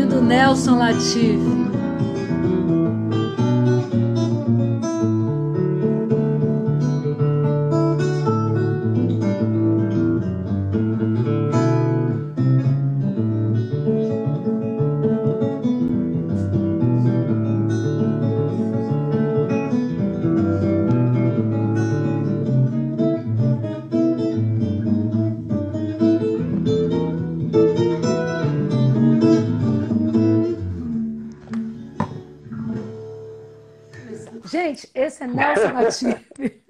ouvindo Nelson Latifi. Gente, esse é Nelson Latifi,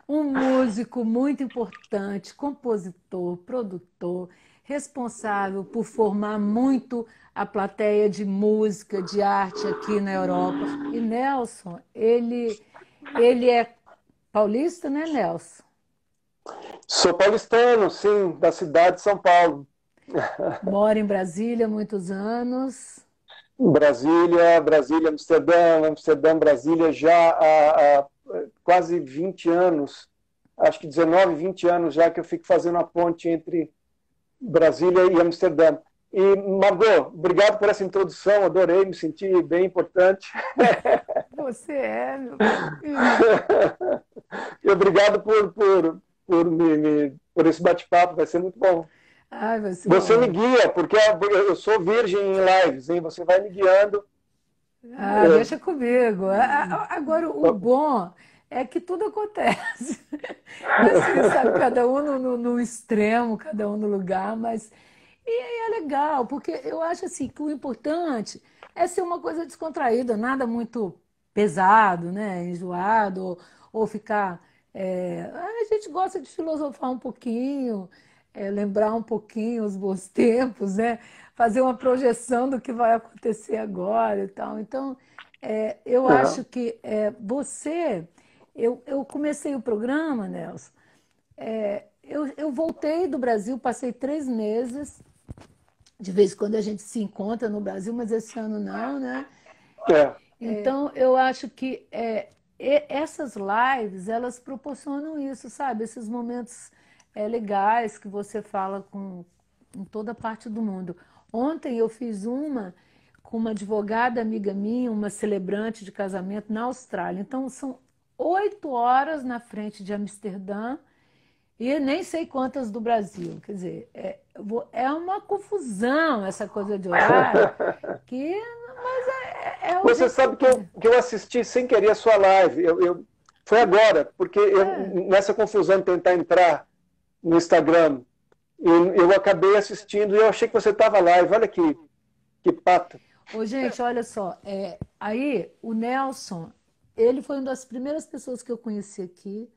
um músico muito importante, compositor, produtor, responsável por formar muito a plateia de música, de arte aqui na Europa. E Nelson, ele é paulista, né, Nelson? Sou paulistano, sim, da cidade de São Paulo. Mora em Brasília há muitos anos. Brasília, Brasília, Amsterdã, Amsterdã, Brasília, já há quase 20 anos, acho que 19, 20 anos já que eu fico fazendo a ponte entre Brasília e Amsterdã. E, Margot, obrigado por essa introdução, adorei, me senti bem importante. Você é, meu filho. E obrigado por esse bate-papo, vai ser muito bom. Ai, vai ser Você me ótimo. guia, porque eu sou virgem em lives, hein? Você vai me guiando. Ah, deixa comigo. Agora, o bom é que tudo acontece. Assim, sabe, cada um no extremo, cada um no lugar, mas e é legal, porque eu acho assim que o importante é ser uma coisa descontraída, nada muito pesado, né, enjoado, ou ficar. A gente gosta de filosofar um pouquinho, lembrar um pouquinho os bons tempos, né? Fazer uma projeção do que vai acontecer agora e tal. Então, eu acho Uhum. que você. Eu comecei o programa, Nelson. Eu voltei do Brasil, passei 3 meses. De vez em quando a gente se encontra no Brasil, mas esse ano não, né? É. Então, eu acho que essas lives, elas proporcionam isso, sabe? Esses momentos legais que você fala com em toda parte do mundo. Ontem eu fiz uma com uma advogada amiga minha, uma celebrante de casamento na Austrália. Então, são 8 horas na frente de Amsterdã e nem sei quantas do Brasil. Quer dizer, é uma confusão essa coisa de horário, que, mas é o Você jeito que sabe que tem. que eu assisti sem querer a sua live. Foi agora, porque É. nessa confusão de tentar entrar no Instagram, eu acabei assistindo e eu achei que você estava live. Olha que pato. Ô, gente, olha só. Aí, o Nelson, ele foi uma das primeiras pessoas que eu conheci aqui.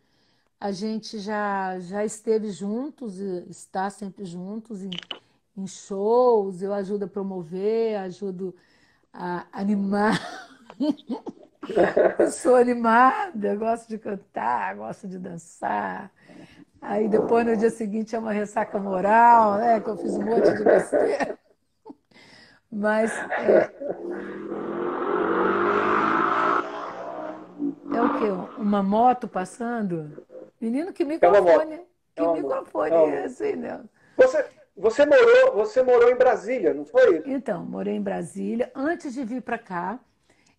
A gente já esteve juntos, e está sempre juntos em shows. Eu ajudo a promover, ajudo a animar. Eu sou animada, gosto de cantar, gosto de dançar. Aí depois, no dia seguinte, é uma ressaca moral, né? Que eu fiz um monte de besteira. Mas é o quê? Uma moto passando? Menino, É uma moto. É que uma moto. microfone É uma é moto. esse, né? Você morou em Brasília, não foi? Então, morei em Brasília. Antes de vir para cá,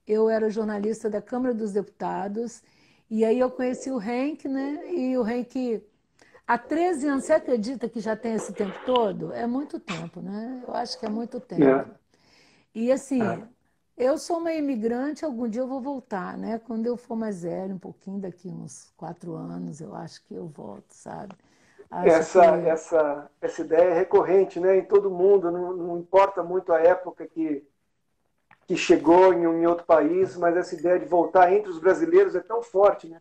eu era jornalista da Câmara dos Deputados. E aí eu conheci o Henk, né? E o Henk, há 13 anos, você acredita que já tem esse tempo todo? É muito tempo, né? Eu acho que é muito tempo. É. E assim, eu sou uma imigrante, algum dia eu vou voltar, né? Quando eu for mais velho, um pouquinho, daqui uns 4 anos, eu acho que eu volto, sabe? Acho Essa, que. essa, essa ideia é recorrente, né, em todo mundo, não importa muito a época que chegou em outro país, mas essa ideia de voltar entre os brasileiros é tão forte, né?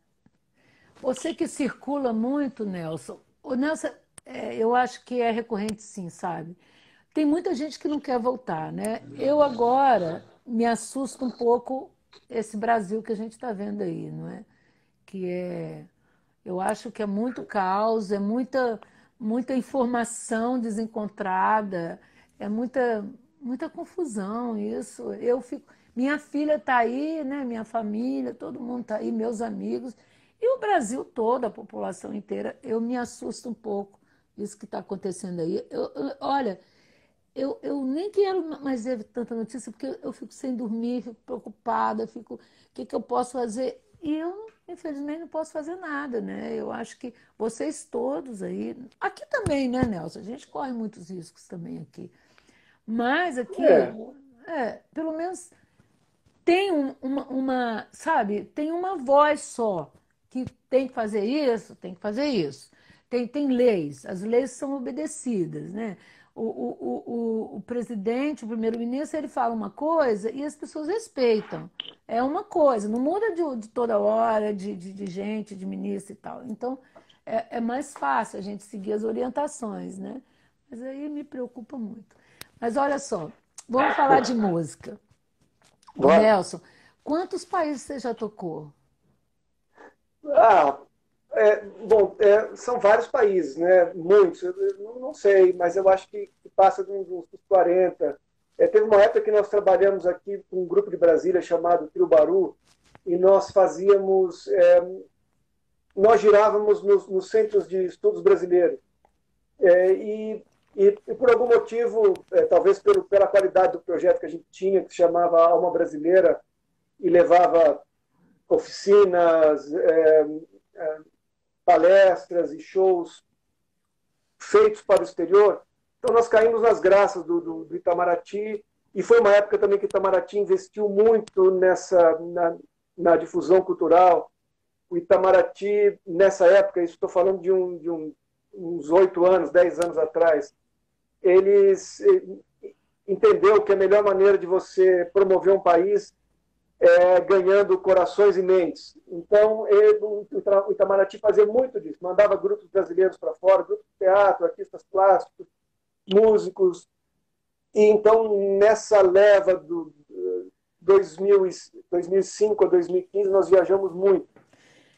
Você que circula muito, Nelson. O Nelson, eu acho que é recorrente sim, sabe? Tem muita gente que não quer voltar, né? Eu agora me assusto um pouco esse Brasil que a gente está vendo aí, não é? Que é, eu acho que é muito caos, é muita informação desencontrada, é muita confusão isso. Minha filha está aí, né? Minha família, todo mundo está aí, meus amigos e o Brasil todo, a população inteira. Eu me assusto um pouco isso que está acontecendo aí. Olha, eu nem quero mais ver tanta notícia, porque eu fico sem dormir, fico preocupada, fico, o que que eu posso fazer? E eu, infelizmente, não posso fazer nada, né? Eu acho que vocês todos aí, aqui também, né, Nelson? A gente corre muitos riscos também aqui. Mas aqui, É, pelo menos tem sabe, tem uma voz só, que tem que fazer isso, tem que fazer isso. Tem leis, as leis são obedecidas, né? O presidente, o primeiro-ministro, ele fala uma coisa e as pessoas respeitam. É uma coisa, não muda de toda hora, de gente, de ministro e tal. Então, é mais fácil a gente seguir as orientações, né? Mas aí me preocupa muito. Mas olha só, vamos falar de música. Ô bora. Nelson, quantos países você já tocou? Ah, bom, são vários países, né? Muitos, eu não sei, mas eu acho que passa dos 40. Teve uma época que nós trabalhamos aqui com um grupo de Brasília chamado Trio Baru, e nós fazíamos, nós girávamos nos centros de estudos brasileiros. E por algum motivo, talvez pela qualidade do projeto que a gente tinha, que se chamava Alma Brasileira, e levava oficinas, palestras e shows feitos para o exterior. Então, nós caímos nas graças do Itamaraty, e foi uma época também que o Itamaraty investiu muito na difusão cultural. O Itamaraty, nessa época, isso estou falando de uns 8 anos, 10 anos atrás, eles entendeu que a melhor maneira de você promover um país ganhando corações e mentes. Então, o Itamaraty fazia muito disso, mandava grupos brasileiros para fora, grupos de teatro, artistas plásticos, músicos. E então, nessa leva do 2005 a 2015, nós viajamos muito.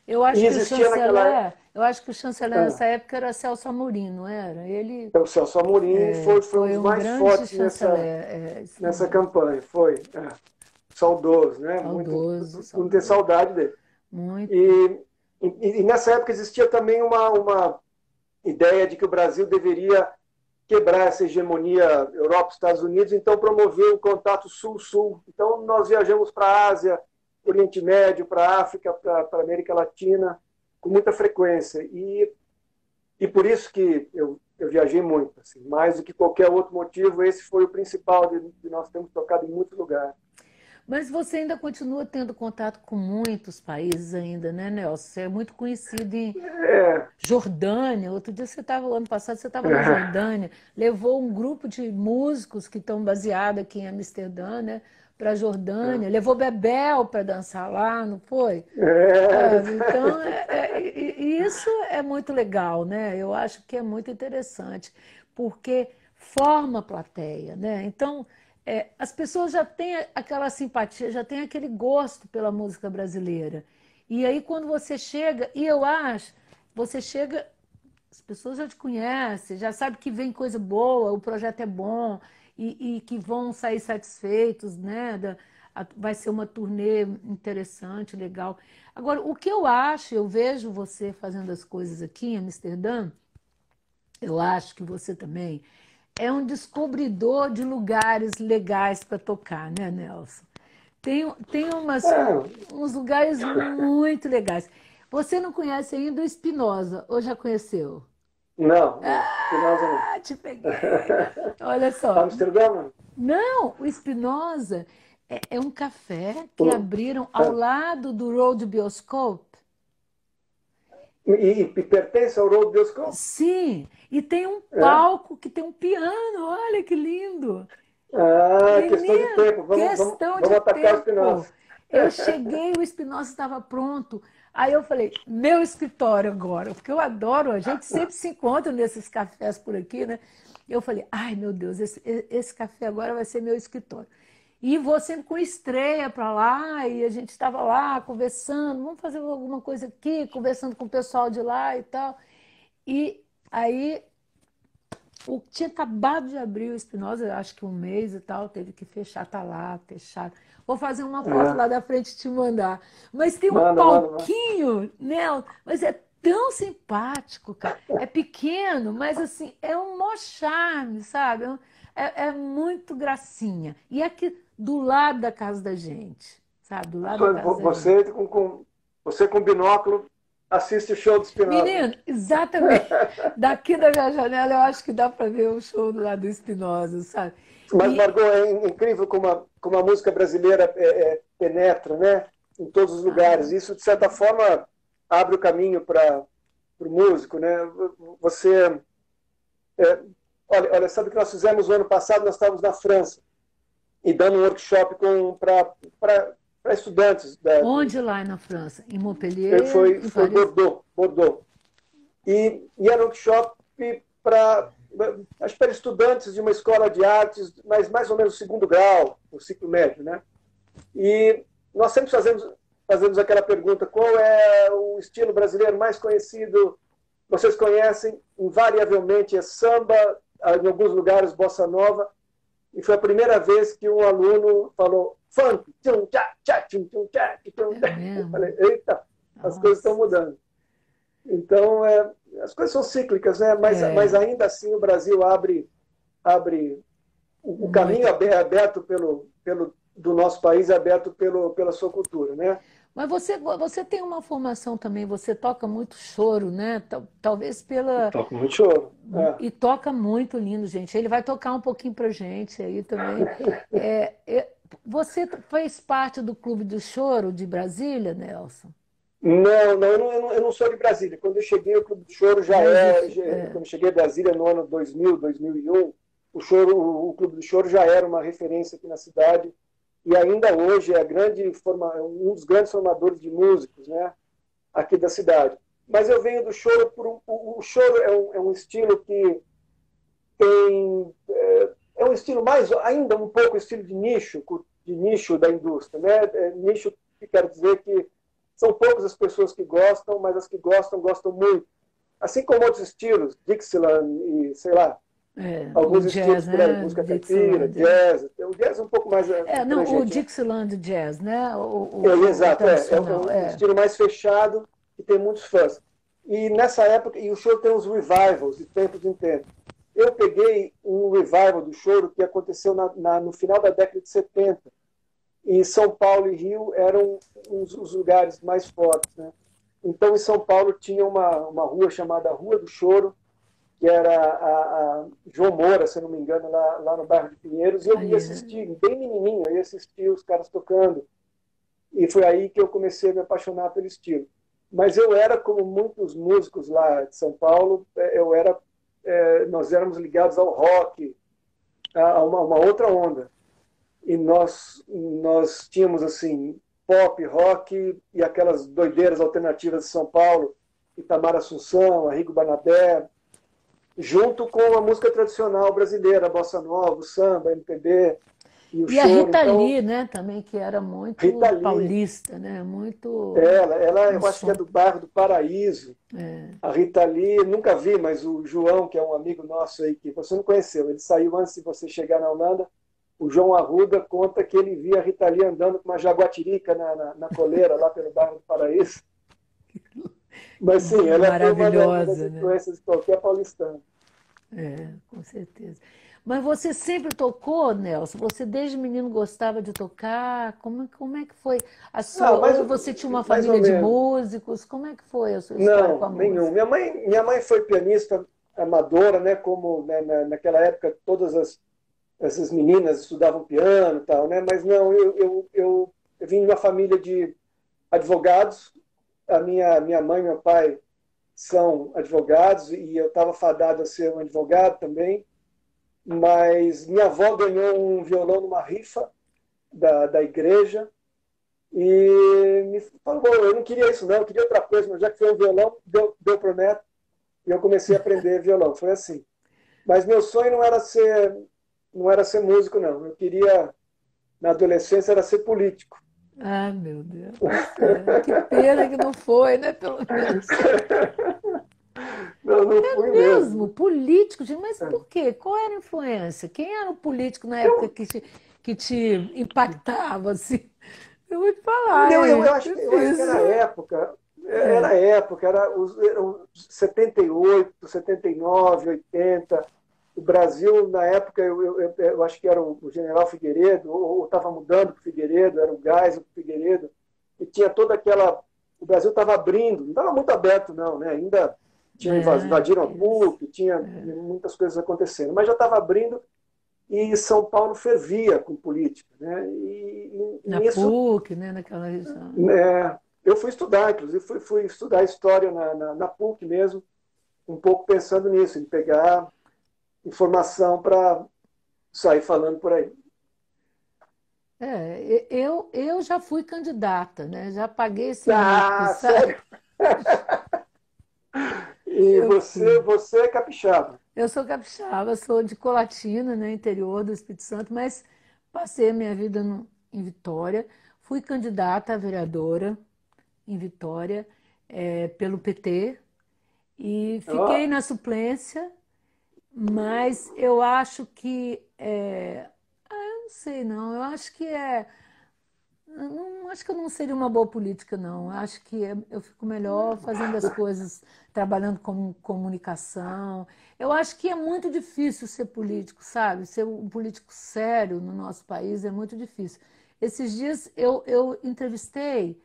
Eu acho E que o existia naquela chanceler, eu acho que o chanceler nessa época. época era Celso Amorim, não era? Ele O Celso Amorim foi um foi dos um mais grande fortes chanceler, isso nessa mesmo. campanha. Foi. Saudoso, né? Muito, Saudoso, não ter saudoso. saudade dele. Muito. E nessa época existia também uma ideia de que o Brasil deveria quebrar essa hegemonia Europa, Estados Unidos, então promover o contato Sul-Sul. Então nós viajamos para a Ásia, Oriente Médio, para a África, para a América Latina, com muita frequência. E por isso que eu viajei muito, assim, mais do que qualquer outro motivo, esse foi o principal de nós termos tocado em muitos lugares. Mas você ainda continua tendo contato com muitos países ainda, né, Nelson? Você é muito conhecido em É, Jordânia. Outro dia você estava, ano passado, você estava na Jordânia, levou um grupo de músicos que estão baseados aqui em Amsterdã, né, para a Jordânia, levou Bebel para dançar lá, não foi? Sabe? Então, e isso é muito legal, né? Eu acho que é muito interessante, porque forma a plateia, né? Então, as pessoas já têm aquela simpatia, já têm aquele gosto pela música brasileira. E aí, quando você chega, e eu acho, você chega, as pessoas já te conhecem, já sabem que vem coisa boa, o projeto é bom, e que vão sair satisfeitos, né? Vai ser uma turnê interessante, legal. Agora, o que eu acho, eu vejo você fazendo as coisas aqui em Amsterdã, eu acho que você também é um descobridor de lugares legais para tocar, né, Nelson? Tem é, uns lugares muito legais. Você não conhece ainda o Espinosa, ou já conheceu? não, Spinoza não. Ah, te peguei. Olha só. Amsterdã, não. Não, o Espinosa é um café que O- abriram ao lado do Road Bioscope. e pertence ao Road Bioscope? Sim, e tem um É? palco que tem um piano, olha que lindo. Questão de Menino, tempo. questão de Vamos atacar o tempo. Spinoza. Eu cheguei, o Espinosa estava pronto. Aí eu falei, meu escritório agora, porque eu adoro, a gente sempre se encontra nesses cafés por aqui, né? Eu falei, ai meu Deus, esse café agora vai ser meu escritório. E vou sempre com estreia para lá, e a gente estava lá conversando, vamos fazer alguma coisa aqui, conversando com o pessoal de lá e tal. E aí tinha acabado de abrir o Espinosa, acho que um mês e tal, teve que fechar, tá lá, fechado. Vou fazer uma foto É. lá da frente e te mandar. Mas tem um Manda, manda, manda. palquinho, né? Mas é tão simpático, cara. É pequeno, mas assim, é um maior charme, sabe? é muito gracinha. E aqui do lado da casa da gente, sabe? Do lado da casa da gente. Você com binóculo assiste o show do Spinoza. Menino, exatamente. Daqui da minha janela eu acho que dá para ver o show do lado do Espinosa, sabe? Mas, E, Margot, é incrível como a música brasileira penetra, né? Em todos os lugares. Isso, de certa forma, abre o caminho para o músico, né? Você... olha, sabe o que nós fizemos no ano passado? Nós estávamos na França e dando um workshop para estudantes. onde lá na França? Em Montpellier? Foi Em Paris? Bordeaux. E era um workshop para, acho que para estudantes de uma escola de artes, mas mais ou menos o segundo grau, o ciclo médio, né? E nós sempre fazemos aquela pergunta: qual é o estilo brasileiro mais conhecido? Vocês conhecem? Invariavelmente é samba, em alguns lugares bossa nova. E foi a primeira vez que um aluno falou funk. Tchum, tchá, tchá, tchum, tchum, tchá, tchum, tchá. Eu falei, eita, as coisas estão mudando. Então, as coisas são cíclicas, né? Mas ainda assim o Brasil abre o caminho aberto do nosso país, aberto pela sua cultura, né? Mas você tem uma formação também, você toca muito choro, né? Talvez pela. Toco muito choro. E toca muito lindo, gente. Ele vai tocar um pouquinho pra gente aí também. Você fez parte do Clube do Choro de Brasília, Nelson? Não, eu não sou de Brasília. Quando eu cheguei, o Clube do Choro quando eu cheguei a Brasília no ano 2000, 2001, o Clube do Choro já era uma referência aqui na cidade e ainda hoje é um dos grandes formadores de músicos, né, aqui da cidade. Mas eu venho do choro o choro é um estilo que tem é um estilo mais ainda um pouco estilo de nicho da indústria, né? Nicho que quer dizer que são poucas as pessoas que gostam, mas as que gostam muito. Assim como outros estilos, Dixieland e sei lá, alguns estilos por aí, música caipira, jazz. O jazz é um pouco mais o Dixieland Jazz, né? Exato, é um estilo mais fechado que tem muitos fãs. E nessa época, o choro tem uns revivals de tempos em tempos. Eu peguei um revival do choro que aconteceu no final da década de 70. E São Paulo e Rio eram os lugares mais fortes, né? Então, em São Paulo, tinha uma rua chamada Rua do Choro, que era a João Moura, se não me engano, lá no bairro de Pinheiros, e eu ia assistir, bem menininho, eu ia assistir os caras tocando. E foi aí que eu comecei a me apaixonar pelo estilo. Mas eu era, como muitos músicos lá de São Paulo, nós éramos ligados ao rock, a uma outra onda. E nós tínhamos, assim, pop, rock e aquelas doideiras alternativas de São Paulo, Itamar Assunção, Arrigo Barnabé, junto com a música tradicional brasileira, a bossa nova, o samba, MPB e o choro. A Rita Lee, né, também, que era muito paulista, né? Muito. Ela eu acho que é do bairro do Paraíso. A Rita Lee, nunca vi, mas o João, que é um amigo nosso aí, que você não conheceu, ele saiu antes de você chegar na Holanda. O João Arruda conta que ele via a Rita Lee andando com uma jaguatirica na coleira lá pelo bairro do Paraíso. Mas sim, ela é uma das influências de qualquer paulistano. Com certeza. Mas você sempre tocou, Nelson? Você desde menino gostava de tocar? Como é que foi a sua? Ou você tinha uma família de músicos? Como é que foi a sua história com a música? Nenhum. Minha mãe foi pianista amadora, né? Como naquela época todas essas meninas estudavam piano e tal, né? Mas não, eu vim de uma família de advogados. A minha mãe e meu pai são advogados e eu estava fadado a ser um advogado também. Mas minha avó ganhou um violão numa rifa da igreja e me falou: eu não queria isso não, eu queria outra coisa, mas já que foi um violão, deu para o neto e eu comecei a aprender violão. Foi assim. Mas meu sonho não era ser músico, não. Eu queria, na adolescência, era ser político. Ah, meu Deus. Que pena que não foi, né? Pelo menos. Não fui mesmo. Político, gente, mas por quê? Qual era a influência? Quem era o político na época que te impactava, assim? Eu vou te falar. Eu acho que era a época. Era os 78, 79, 80. o Brasil, na época, eu acho que era o general Figueiredo, ou estava mudando para o Figueiredo, era o Geisel para o Figueiredo, e tinha toda aquela... O Brasil estava abrindo, não estava muito aberto, não, né? Ainda invadiram a PUC, tinha muitas coisas acontecendo, mas já estava abrindo e São Paulo fervia com política, né? Na PUC, né? Naquela região. Eu fui estudar, inclusive fui estudar história na PUC mesmo, um pouco pensando nisso, em pegar informação para sair falando por aí. Eu já fui candidata, né? Já paguei esse mico, sabe? Sério? E você é capixaba? Eu sou capixaba, sou de Colatina, né? Interior do Espírito Santo, mas passei a minha vida em Vitória. Fui candidata a vereadora em Vitória, pelo PT, e fiquei na suplência, mas eu acho que... eu não sei, não. Eu acho que não, acho que eu não seria uma boa política, não. Acho que eu fico melhor fazendo as coisas, trabalhando com comunicação. Eu acho que é muito difícil ser político, sabe? Ser um político sério no nosso país é muito difícil. Esses dias eu entrevistei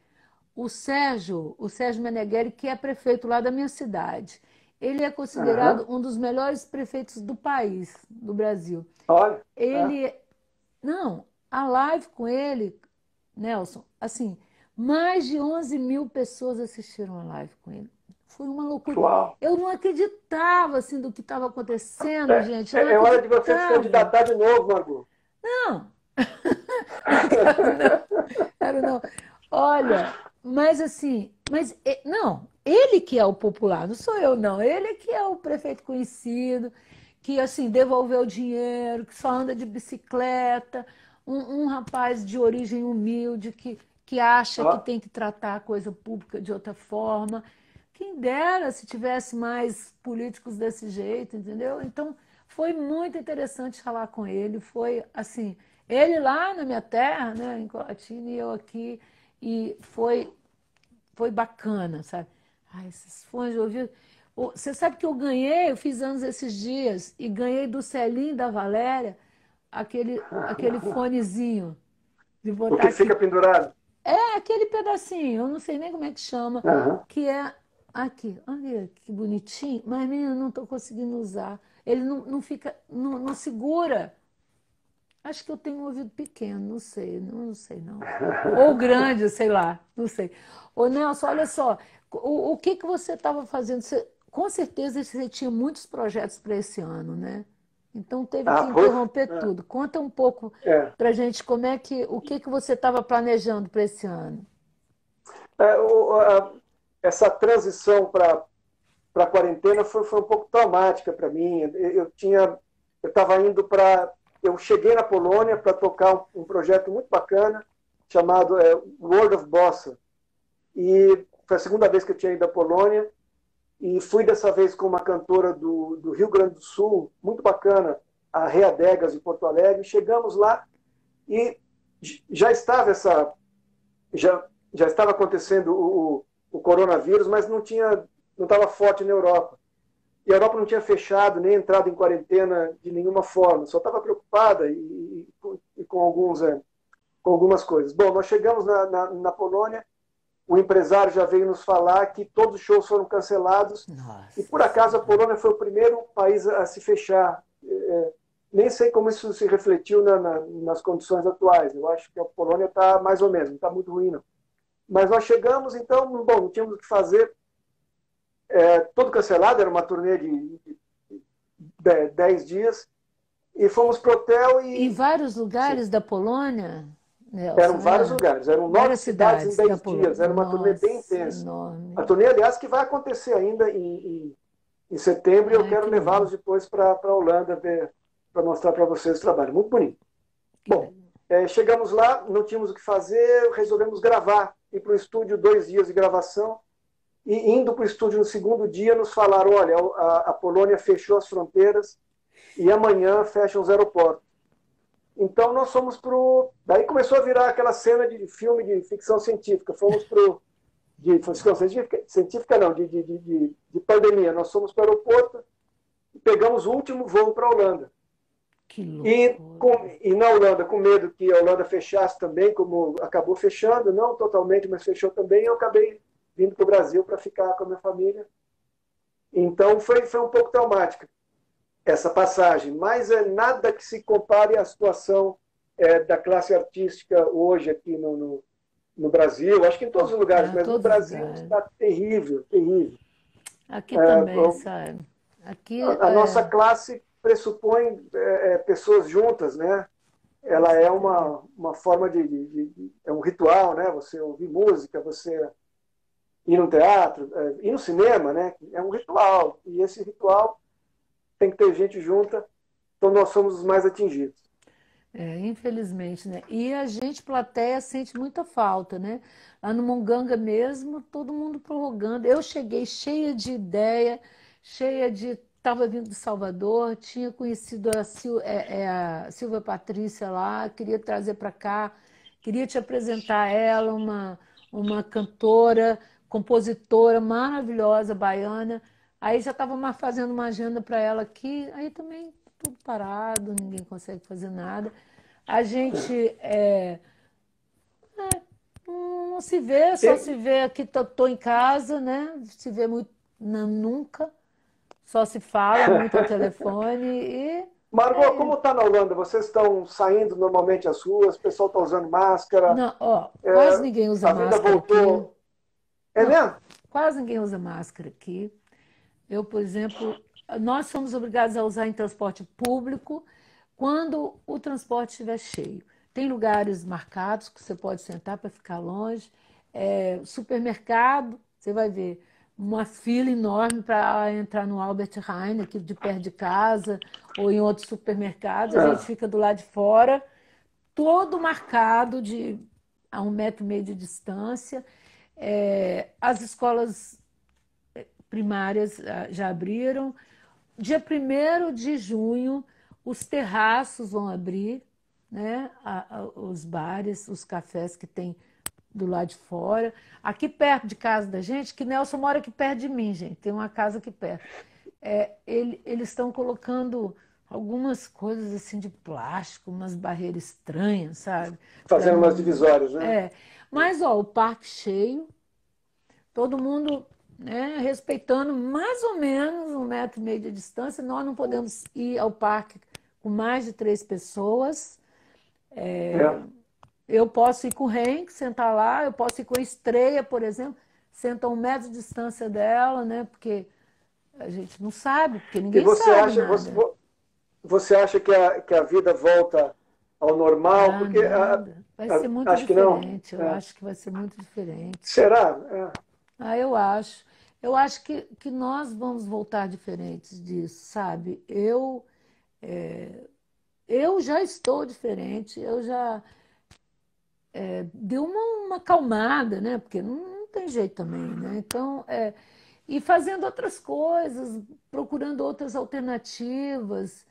o Sérgio Meneghelli, que é prefeito lá da minha cidade. Ele é considerado um dos melhores prefeitos do país, do Brasil. Olha. Não, a live com ele, Nelson, assim, mais de 11 mil pessoas assistiram a live com ele. Foi uma loucura. Uau. Eu não acreditava, assim, do que estava acontecendo, gente. É hora de você se candidatar de novo, Margot. Não. Quero não. Olha, mas assim, não, ele que é o popular, não sou eu, não. Ele que é o prefeito conhecido, que assim devolveu o dinheiro, que só anda de bicicleta, um rapaz de origem humilde que acha que tem que tratar a coisa pública de outra forma. Quem dera se tivesse mais políticos desse jeito, entendeu? Então, foi muito interessante falar com ele. Foi assim, ele lá na minha terra, né, em Colatina, e eu aqui, e foi bacana, sabe? Ai, esses fones de ouvido. Você sabe que eu fiz anos esses dias, e ganhei do Celinho e da Valéria aquele fonezinho de botar O que aqui. fica pendurado? Aquele pedacinho, eu não sei nem como é que chama, que é aqui. Olha que bonitinho, mas menina, não estou conseguindo usar. Ele não fica, não segura. Acho que eu tenho um ouvido pequeno, não sei não. Ou grande, sei lá, não sei. Ô Nelson, olha só, o que você estava fazendo? Com certeza você tinha muitos projetos para esse ano, né? Então teve que interromper tudo. Conta um pouco para a gente o que você estava planejando para esse ano. Essa transição para a quarentena foi um pouco traumática para mim. Eu cheguei na Polônia para tocar um projeto muito bacana chamado World of Bossa. E foi a segunda vez que eu tinha ido à Polônia. E fui dessa vez com uma cantora do Rio Grande do Sul, muito bacana, a Rea Degas, em Porto Alegre. Chegamos lá e já estava acontecendo o coronavírus, mas não estava forte na Europa. E a Europa não tinha fechado, nem entrado em quarentena de nenhuma forma, só estava preocupada com algumas coisas. Bom, nós chegamos na Polônia, o empresário já veio nos falar que todos os shows foram cancelados. Nossa. E, por acaso, a Polônia foi o primeiro país a se fechar. Nem sei como isso se refletiu nas condições atuais. Eu acho que a Polônia está mais ou menos, não está muito ruim, não. Mas nós chegamos, então, bom, não tínhamos o que fazer. Todo cancelado, era uma turnê de 10 dias. E fomos para o hotel e... Em vários lugares da Polônia? Nelson, eram vários lugares, eram 9 cidades em 10 dias, era uma turnê bem intensa. Enorme. A turnê, aliás, que vai acontecer ainda em setembro, e eu quero levá-los depois para a Holanda para mostrar para vocês o trabalho. Muito bonito. Bom, chegamos lá, não tínhamos o que fazer, resolvemos gravar, ir para o estúdio, 2 dias de gravação, e indo para o estúdio no segundo dia, nos falaram, olha, a Polônia fechou as fronteiras e amanhã fecham os aeroportos. Então nós fomos para o... Daí começou a virar aquela cena de filme de ficção científica. Fomos para o... De ficção científica não, de pandemia. Nós fomos para o aeroporto e pegamos o último voo para a Holanda. Que E, loucura. e na Holanda, com medo que a Holanda fechasse também, como acabou fechando, não totalmente, mas fechou também, eu acabei vindo para o Brasil para ficar com a minha família. Então foi um pouco traumática essa passagem, mas é nada que se compare à situação da classe artística hoje aqui no Brasil, acho que em todos os lugares, mas no Todos os Brasil lugares. está terrível, terrível. Aqui também, sabe? Aqui A nossa classe pressupõe pessoas juntas, né? Ela é uma forma é um ritual, né? Você ouvir música, você ir no teatro, ir no cinema, né? É um ritual, e esse ritual tem que ter gente junta, então nós somos os mais atingidos. Infelizmente, né? E a gente, plateia, sente muita falta, né? Lá no Monganga mesmo, todo mundo prorrogando. Eu cheguei cheia de ideia, cheia de. Estava vindo de Salvador, tinha conhecido a Silvia Patrícia lá, queria trazer para cá, queria te apresentar ela, uma cantora, compositora maravilhosa, baiana. Aí já estava fazendo uma agenda para ela aqui, aí também tudo parado, ninguém consegue fazer nada. A gente não se vê, só se vê aqui, tô em casa, né? Se vê muito, não, nunca, só se fala muito ao telefone e Margot, é como isso. está na Holanda? Vocês estão saindo normalmente às ruas, o pessoal está usando máscara, Não, ó, quase ninguém usa a vida máscara aqui. voltou. É Não, mesmo? quase ninguém usa máscara aqui. Eu, por exemplo, nós somos obrigados a usar em transporte público quando o transporte estiver cheio. Tem lugares marcados que você pode sentar para ficar longe. Supermercado, você vai ver uma fila enorme para entrar no Albert Heijn, aqui de perto de casa, ou em outros supermercados. A gente Ah, fica do lado de fora, todo marcado a 1,5 metro de distância. As escolas primárias já abriram. Dia 1º de junho, os terraços vão abrir, né? Os bares, os cafés que tem do lado de fora. Aqui perto de casa da gente, que Nelson mora aqui perto de mim, gente, tem uma casa aqui perto. Eles estão colocando algumas coisas assim de plástico, umas barreiras estranhas, sabe? Para fazendo umas não. divisórias, né? É. Mas, ó, o parque cheio, todo mundo, né, respeitando mais ou menos 1,5 metro de distância. Nós não podemos ir ao parque com mais de 3 pessoas. É. Eu posso ir com o Henk, sentar lá, eu posso ir com a Estreia, por exemplo, senta a 1 metro de distância dela, né? Porque a gente não sabe, porque E ninguém sabe nada. você acha que a vida volta ao normal? Ah, Porque nada. Vai ser muito acho que não. diferente. Eu É. acho que vai ser muito diferente. Será? É. Ah, eu acho. Eu acho que nós vamos voltar diferentes disso, sabe? Eu já estou diferente, eu já dei uma acalmada, né? Porque não tem jeito também, né? Então, e fazendo outras coisas, procurando outras alternativas.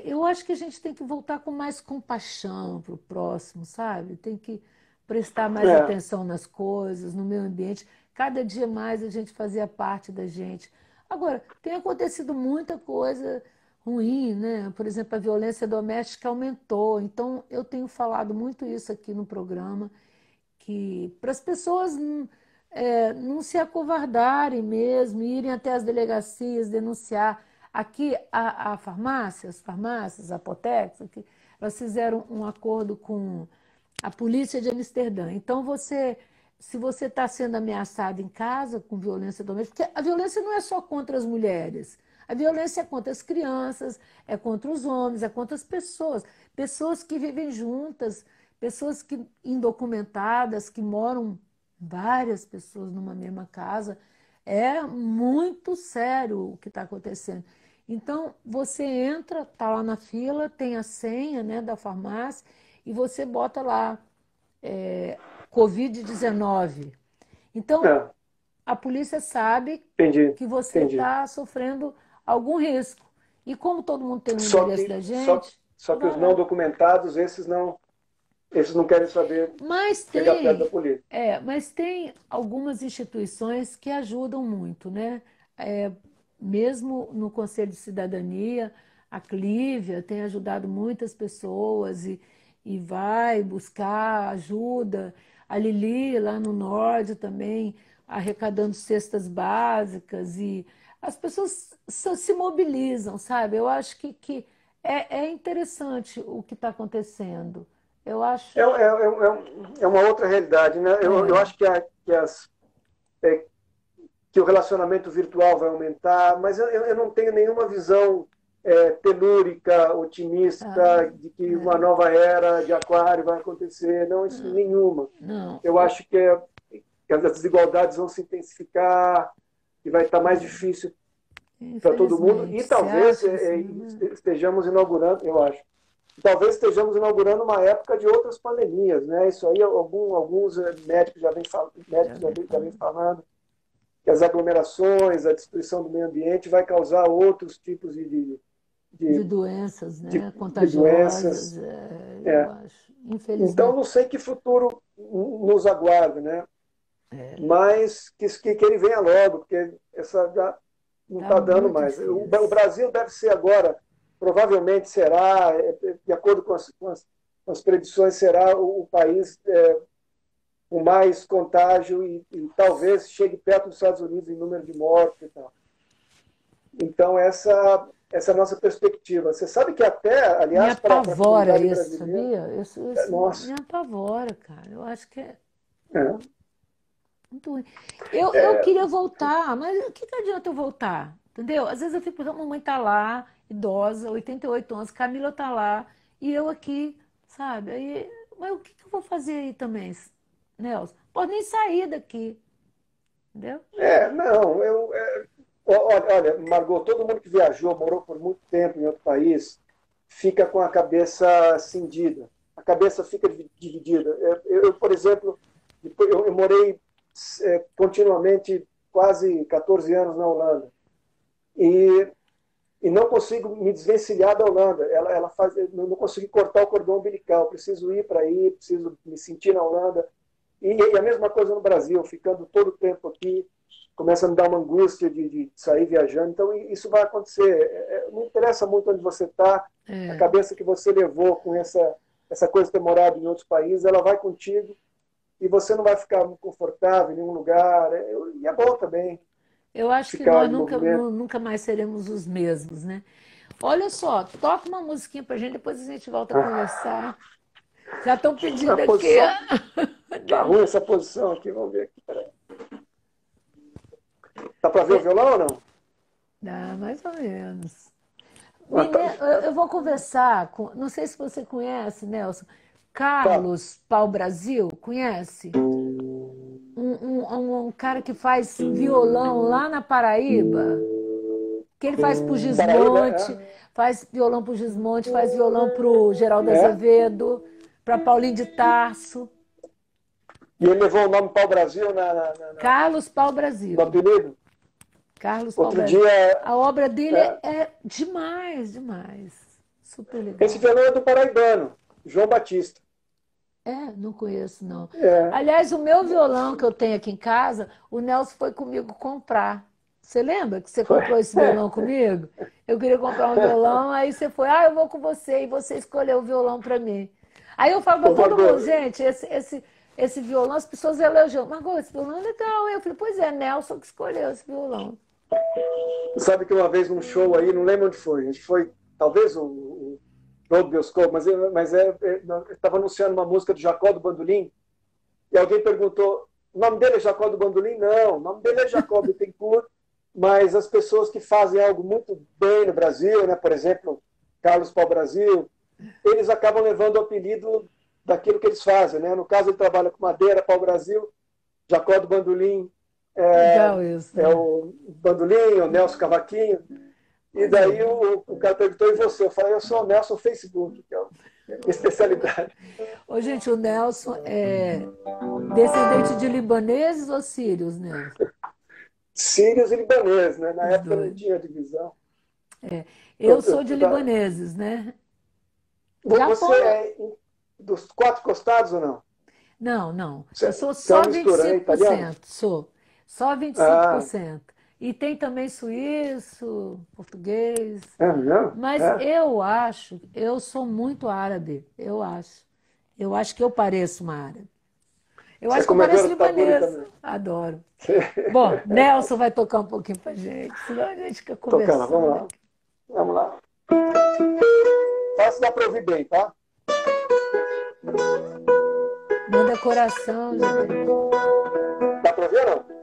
Eu acho que a gente tem que voltar com mais compaixão para o próximo, sabe? Tem que prestar mais É. atenção nas coisas, no meio ambiente. Cada dia mais a gente fazia parte da gente. Agora, tem acontecido muita coisa ruim, né? Por exemplo, a violência doméstica aumentou. Então, eu tenho falado muito isso aqui no programa, que para as pessoas não se acovardarem mesmo, irem até as delegacias, denunciar. Aqui, as farmácias, a Apotex, aqui, elas fizeram um acordo com a polícia de Amsterdã. Então, se você está sendo ameaçado em casa com violência doméstica, porque a violência não é só contra as mulheres, a violência é contra as crianças, é contra os homens, é contra as pessoas que vivem juntas, pessoas indocumentadas, que moram várias pessoas numa mesma casa. É muito sério o que está acontecendo. Então, você entra, está lá na fila, tem a senha, né, da farmácia, e você bota lá Covid-19. Então, É. a polícia sabe Entendi, que você entendi. está sofrendo algum risco. E como todo mundo tem o Só endereço que, da só, gente, só que os vai não lá. documentados, esses não querem saber Mas chegar perto da tem, polícia. mas tem algumas instituições que ajudam muito, né? mesmo no Conselho de Cidadania, a Clívia tem ajudado muitas pessoas e vai buscar ajuda. A Lili, lá no Norte, também arrecadando cestas básicas e as pessoas se mobilizam, sabe? Eu acho que é interessante o que está acontecendo. Eu É, acho. é, é, é uma outra realidade, né? Eu É, acho é, que o relacionamento virtual vai aumentar, mas eu não tenho nenhuma visão telúrica, ah, otimista, de que uma é, nova era de aquário vai acontecer. Não, isso nenhuma. não, Eu acho que as desigualdades vão se intensificar, que vai estar mais difícil para todo mundo, e infelizmente. Você talvez acha assim? estejamos inaugurando, eu acho, talvez estejamos inaugurando uma época de outras pandemias, né? Isso aí alguns médicos Já ouvi já falar. vêm falando que as aglomerações, a destruição do meio ambiente vai causar outros tipos De de, doenças, né? de Contagiosas, doenças. eu É. acho. Então, Infelizmente. não sei que futuro nos aguarda, né? É, Mas que ele venha logo, porque essa já não tá está dando muito mais. O difícil. Brasil deve ser agora, provavelmente será, de acordo com as predições, será o país com mais contágio e talvez chegue perto dos Estados Unidos em número de mortes e tal. Então, essa é a nossa perspectiva. Você sabe que até, Me aliás, para a apavora comunidade isso, brasileira, sabia? Isso me nossa, apavora, cara. Eu acho que é é, muito ruim. Eu queria voltar, mas o que que adianta eu voltar? Entendeu? Às vezes eu fico pensando, mamãe tá lá, idosa, 88 anos, Camila tá lá, e eu aqui, sabe? Aí, mas o que que eu vou fazer aí também, Nelson? Pode nem sair daqui, entendeu? não, olha, Margot, todo mundo que viajou, morou por muito tempo em outro país, fica com a cabeça cindida. A cabeça fica dividida. Por exemplo, eu morei continuamente quase 14 anos na Holanda e, e não consigo me desvencilhar da Holanda. Ela faz, eu não consigo cortar o cordão umbilical. Preciso ir para aí, preciso me sentir na Holanda. E a mesma coisa no Brasil, ficando todo o tempo aqui, começa a me dar uma angústia de sair viajando. Então, isso vai acontecer. Não interessa muito onde você está, a É, cabeça que você levou com essa coisa de ter morado em outros países, ela vai contigo e você não vai ficar muito confortável em nenhum lugar. E é bom também eu acho que ficar nós em movimento. nunca mais seremos os mesmos, né? Olha só, toca uma musiquinha pra gente, depois a gente volta a Ah, conversar. Já estão a pedindo aqui. posição tá ruim essa posição aqui, vamos ver aqui. Peraí. Dá para ver o violão ou não? Dá, mais ou menos. Ah, tá, Eu vou conversar com. Não sei se você conhece, Nelson. tá. Carlos Pau Brasil, conhece? Um cara que faz violão lá na Paraíba, que ele faz pro Paraíba, Gismonte, faz violão pro Gismonte, faz violão pro Geraldo é. Azevedo, para Paulinho de Tarso. E ele levou o nome Pau Brasil Carlos Pau no Brasil. apelido. Carlos Pau Outro Brasil. dia, A obra dele é, é demais, demais. Super esse legal. violão é do paraibano, João Batista. É, não conheço, não. É. Aliás, o meu violão que eu tenho aqui em casa, o Nelson foi comigo comprar. Você lembra que você Foi. comprou esse violão comigo? Eu queria comprar um violão, aí você foi, eu vou com você, e você escolheu o violão para mim. Aí eu falo para Ô, todo mundo, Margot, gente, esse violão, as pessoas elogiam. Margot, esse violão é legal. Eu falei, pois é, Nelson que escolheu esse violão. sabe que uma vez num show aí, não lembro onde foi, a gente foi, talvez o Road Bioscope, estava anunciando uma música do Jacó do Bandolim, e alguém perguntou, o nome dele é Jacó do Bandolim? Não, o nome dele é Jacó Bittencourt, mas as pessoas que fazem algo muito bem no Brasil, né, por exemplo, Carlos Pau Brasil, eles acabam levando o apelido daquilo que eles fazem. Né? No caso, ele trabalha com madeira, Pau Brasil, Jacó do Bandolim é, Legal isso, é né? o Bandolim, o Nelson Cavaquinho. E Pois daí é. o cara perguntou, e você? Eu falei, eu sou o Nelson Facebook, que é a minha especialidade. Ô, gente, o Nelson é descendente de libaneses ou sírios, Nelson? Sírios e libaneses, né? Na Os época não dois. tinha divisão. Eu sou de libaneses, né? Já Você fomos. é dos quatro costados ou não? Não, não. Eu Você sou é uma só vinte e mistura, né? cinco por Italiano? cento. Sou. Só vinte e cinco por Ah, cento. E tem também suíço, português. É mesmo? Mas É. eu acho, eu sou muito árabe, eu acho. Eu acho que eu pareço uma árabe. Eu Você é acho que eu pareço comedora de tabule libanesa. também. Adoro. Você... Bom, Nelson vai tocar um pouquinho pra gente, senão a gente fica Tocando, vamos conversando lá. aqui. Vamos lá. Só se dá para ouvir bem, tá? Manda coração, gente. Dá para ouvir ou não?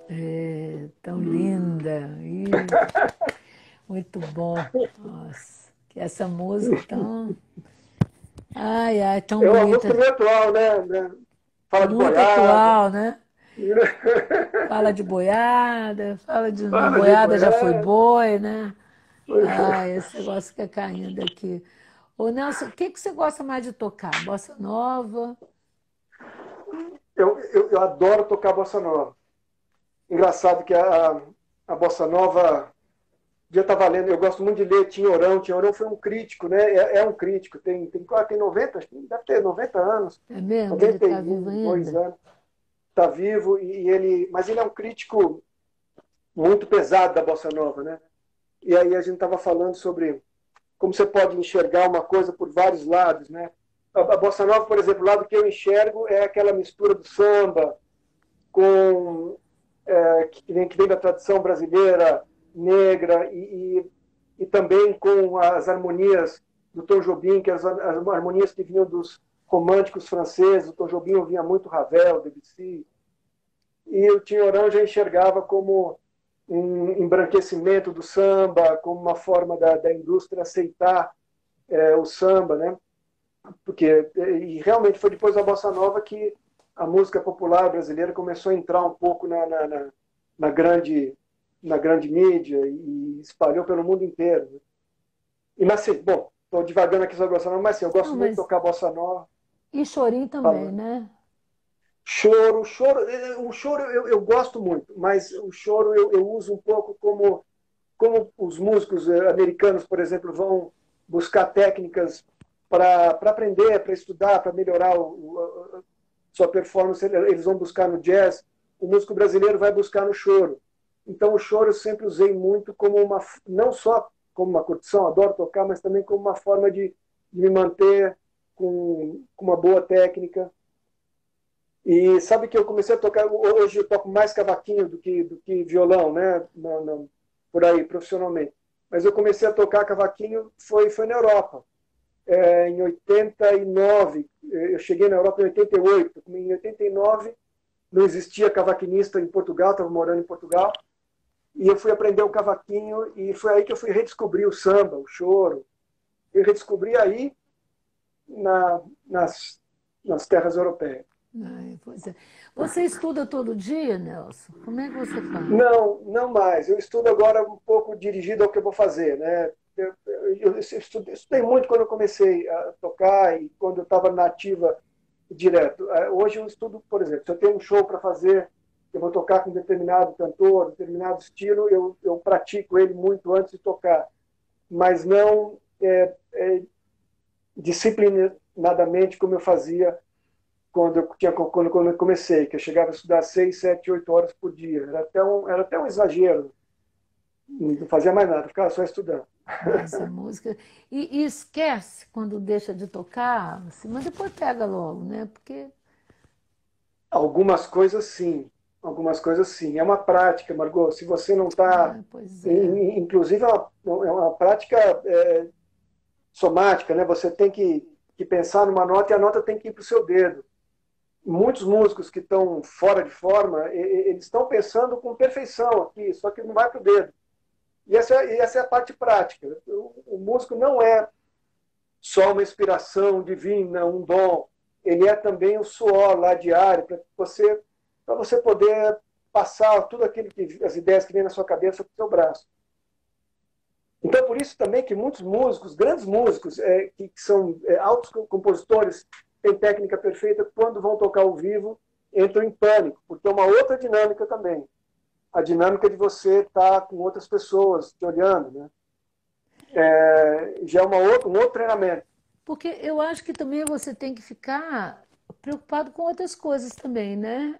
É, tão linda. Ih, muito bom. Nossa, que essa música tão. Ai, ai, tão É uma música bonita. meio atual, né? Fala de Muito boiada. atual, né? Fala de boiada, fala de. Não, Fala de boiada já foi boiada. boi, né? Ai, esse negócio fica caindo aqui. Ô, Nelson, o que que você gosta mais de tocar? Bossa nova? Eu adoro tocar bossa nova. Engraçado que a bossa nova, um dia estava lendo, eu gosto muito de ler Tinhorão. Tinhorão foi um crítico, né? É um crítico, tem 90, acho que deve ter 90 anos, É mesmo? Ele está vivo 92 ainda? anos. Está vivo, mas ele é um crítico muito pesado da bossa nova, né? E aí a gente estava falando sobre como você pode enxergar uma coisa por vários lados, né? A bossa nova, por exemplo, o lado que eu enxergo é aquela mistura do samba com que vem da tradição brasileira negra e também com as harmonias do Tom Jobim, que as harmonias que vinham dos românticos franceses. O Tom Jobim ouvia muito Ravel, Debussy, e o Tinhorão já enxergava como um embranquecimento do samba, como uma forma da indústria aceitar o samba, né? Porque e realmente foi depois da bossa nova que a música popular brasileira começou a entrar um pouco na grande na grande mídia e espalhou pelo mundo inteiro, né? Mas assim, bom, estou divagando aqui sobre a bossa nova, mas assim, eu Não, gosto muito de mas. tocar bossa nova. E chorinho também, Falando. né? O choro eu gosto muito, mas o choro eu uso um pouco como os músicos americanos, por exemplo, vão buscar técnicas para aprender, para estudar, para melhorar sua performance. Eles vão buscar no jazz. O músico brasileiro vai buscar no choro. Então, o choro eu sempre usei muito como não só como uma curtição, adoro tocar, mas também como uma forma de me manter com uma boa técnica. E sabe que eu comecei a tocar, hoje eu toco mais cavaquinho do que violão, né? Por aí, profissionalmente. Mas eu comecei a tocar cavaquinho foi na Europa. Em 89, eu cheguei na Europa em 88. Em 89 não existia cavaquinista em Portugal, estava morando em Portugal. E eu fui aprender o cavaquinho e foi aí que eu fui redescobrir o samba, o choro. Eu redescobri aí nas terras europeias. Ai, pois é. Você estuda todo dia, Nelson? Como é que você faz? Não, não mais. Eu estudo agora um pouco dirigido ao que eu vou fazer, né? Estudei muito quando eu comecei a tocar e quando eu estava na ativa direto. Hoje eu estudo, por exemplo, se eu tenho um show para fazer, eu vou tocar com um determinado cantor, determinado estilo, eu pratico ele muito antes de tocar, mas não disciplinadamente como eu fazia quando eu comecei, que eu chegava a estudar 6, 7, 8 horas por dia. Era até um exagero. Não fazia mais nada, ficava só estudando. Mas a música. E esquece quando deixa de tocar, assim, mas depois pega logo, né? Porque. Algumas coisas sim, algumas coisas sim. É uma prática, Margot. Se você não está. Ah, pois é. Inclusive, é uma prática somática, né? Você tem que pensar numa nota e a nota tem que ir para o seu dedo. Muitos músicos que estão fora de forma, eles estão pensando com perfeição aqui, só que não vai para o dedo. E essa é a parte prática. O músico não é só uma inspiração divina, um dom. Ele é também o suor lá diário para você poder passar tudo aquilo as ideias que vêm na sua cabeça para o seu braço. Então, por isso também que muitos músicos, grandes músicos, que são altos compositores, têm técnica perfeita, quando vão tocar ao vivo, entram em pânico, porque é uma outra dinâmica também. A dinâmica de você estar com outras pessoas te olhando, né? Já é um outro treinamento. Porque eu acho que também você tem que ficar preocupado com outras coisas também, né?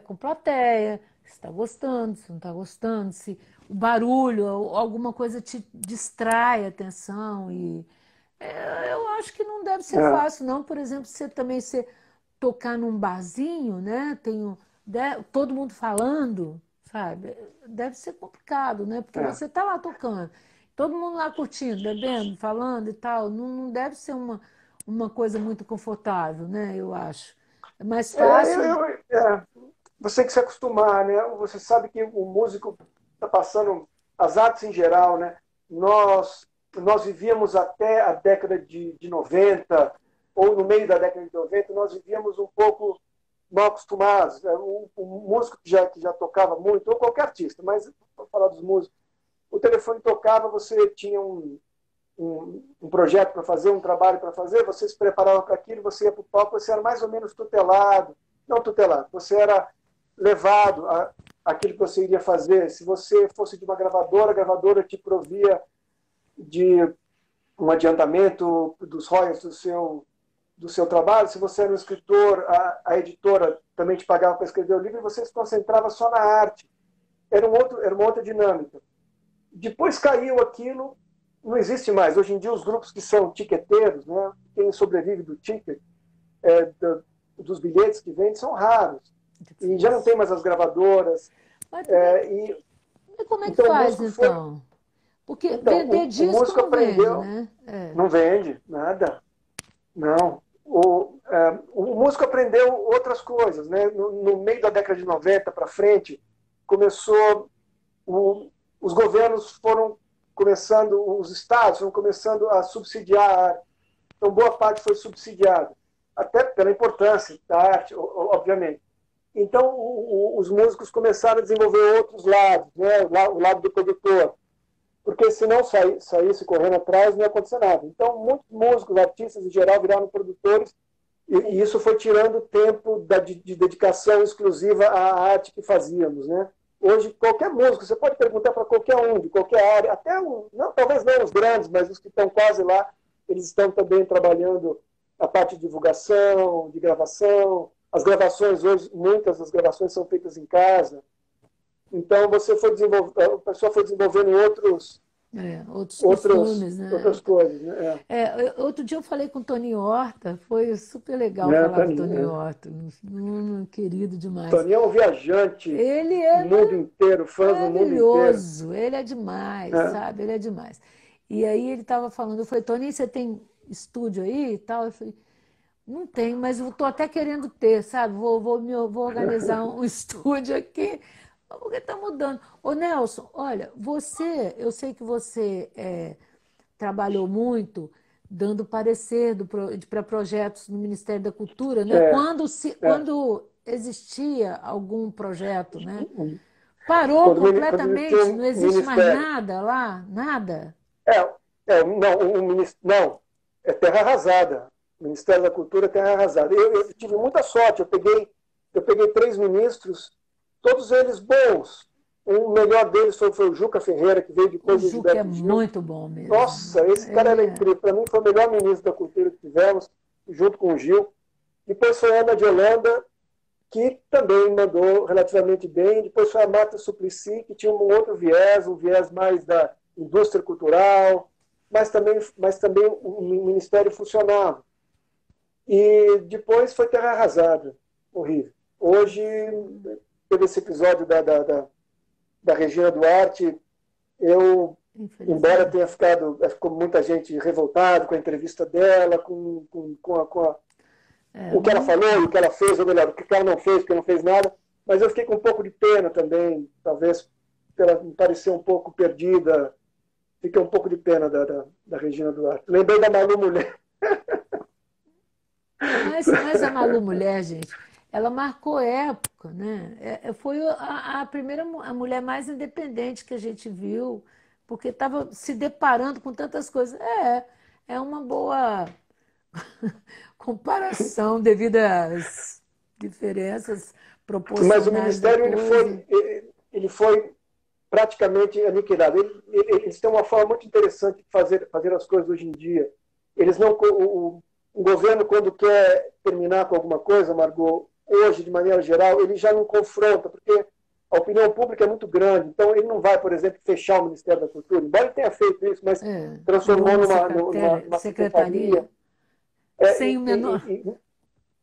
Com plateia, se está gostando, se não está gostando, se o barulho, ou alguma coisa te distrai a atenção. Eu acho que não deve ser É. fácil, não. Por exemplo, você tocar num barzinho, né? Todo mundo falando, sabe? Deve ser complicado, né? Porque É. você está lá tocando. Todo mundo lá curtindo, bebendo, falando e tal. Não, não deve ser uma coisa muito confortável, né? Eu acho. É mais É, fácil. você tem que se acostumar, né? Você sabe que o músico está passando, as artes em geral, né? Nós vivíamos até a década de 90, ou no meio da década de 90, nós vivíamos um pouco mal acostumados. O músico que já tocava muito, ou qualquer artista, mas vou falar dos músicos, o telefone tocava, você tinha um projeto para fazer, um trabalho para fazer, você se preparava para aquilo, você ia para o palco, você era mais ou menos tutelado, não tutelado, você era levado àquilo que você iria fazer. Se você fosse de uma gravadora, a gravadora te provia de um adiantamento dos royalties do seu trabalho. Se você era um escritor, a editora também te pagava para escrever o livro e você se concentrava só na arte. Era uma outra dinâmica. Depois caiu aquilo, não existe mais. Hoje em dia, os grupos que são tiqueteiros, né, quem sobrevive do ticket, dos bilhetes que vendem, são raros. E já não tem mais as gravadoras. Mas, E, e como é que então, o faz, músico foi. então? Porque Então, vender o disco músico não vende, aprendeu. né? Não vende nada. Não. O músico aprendeu outras coisas, né? No meio da década de 90 para frente, começou. Os governos foram começando, os estados foram começando a subsidiar a arte. Então, boa parte foi subsidiada, até pela importância da arte, obviamente. Então, os músicos começaram a desenvolver outros lados, né? O lado do produtor, porque se não saísse correndo atrás, não ia acontecer nada. Então, muitos músicos, artistas em geral, viraram produtores, e isso foi tirando tempo de dedicação exclusiva à arte que fazíamos, né? Hoje, qualquer músico, você pode perguntar para qualquer um, de qualquer área, até talvez não os grandes, mas os que estão quase lá, eles estão também trabalhando a parte de divulgação, de gravação. As gravações hoje, muitas das gravações são feitas em casa. Então, a pessoa foi desenvolvendo Outros costumes, né? outras coisas. Né? Outro dia eu falei com o Tony Horta, foi super legal falar com o Tony Toninho, Horta, querido demais. Toninho é um viajante Ele é no mundo inteiro, fãs no mundo inteiro. maravilhoso, ele é demais, Né? sabe? Ele é demais. E aí ele estava falando, eu falei, Tony, você tem estúdio aí e tal? Eu falei, não tem, mas eu estou até querendo ter, sabe? Vou organizar um estúdio aqui, porque está mudando. Ô Nelson, olha, eu sei que você trabalhou muito dando parecer para projetos no Ministério da Cultura, né? É, é. Quando existia algum projeto, né? Parou Quando tinha completamente, um não existe mais ministério. nada lá, nada. Não, não, é terra arrasada. O Ministério da Cultura é terra arrasada. Eu tive muita sorte, eu peguei 3 ministros, todos eles bons. O melhor deles foi o Juca Ferreira, que veio O depois do Juca é Gilberto Gil. muito bom mesmo. Nossa, esse cara Ele era é. incrível. Para mim foi o melhor ministro da Cultura que tivemos, junto com o Gil. Depois foi a Ana de Holanda, que também mandou relativamente bem. Depois foi a Marta Suplicy, que tinha um outro viés, um viés mais da indústria cultural, mas também o Ministério funcionava. E depois foi terra arrasada, horrível. Hoje, teve esse episódio da Regina Duarte, embora Infelizmente. tenha ficou muita gente revoltada com a entrevista dela, É o que ela muito. falou e o que ela fez, ou melhor, o que ela não fez, porque não fez nada, mas eu fiquei com um pouco de pena também, talvez pela me parecer um pouco perdida, fiquei um pouco de pena da Regina Duarte. Lembrei da Malu Mulher. Mas a Malu Mulher, gente, ela marcou época, né? Foi a primeira a mulher mais independente que a gente viu, porque estava se deparando com tantas coisas. É uma boa comparação devido às diferenças Mas o proporcionais da Ministério coisa. ele foi praticamente aniquilado. Eles têm uma forma muito interessante de fazer as coisas hoje em dia. Eles não, o governo, quando quer terminar com alguma coisa, Margot, hoje, de maneira geral, ele já não confronta, porque a opinião pública é muito grande. Então, ele não vai, por exemplo, fechar o Ministério da Cultura, embora ele tenha feito isso, mas Criou transformou uma numa secretaria secretaria. É, sem o menor.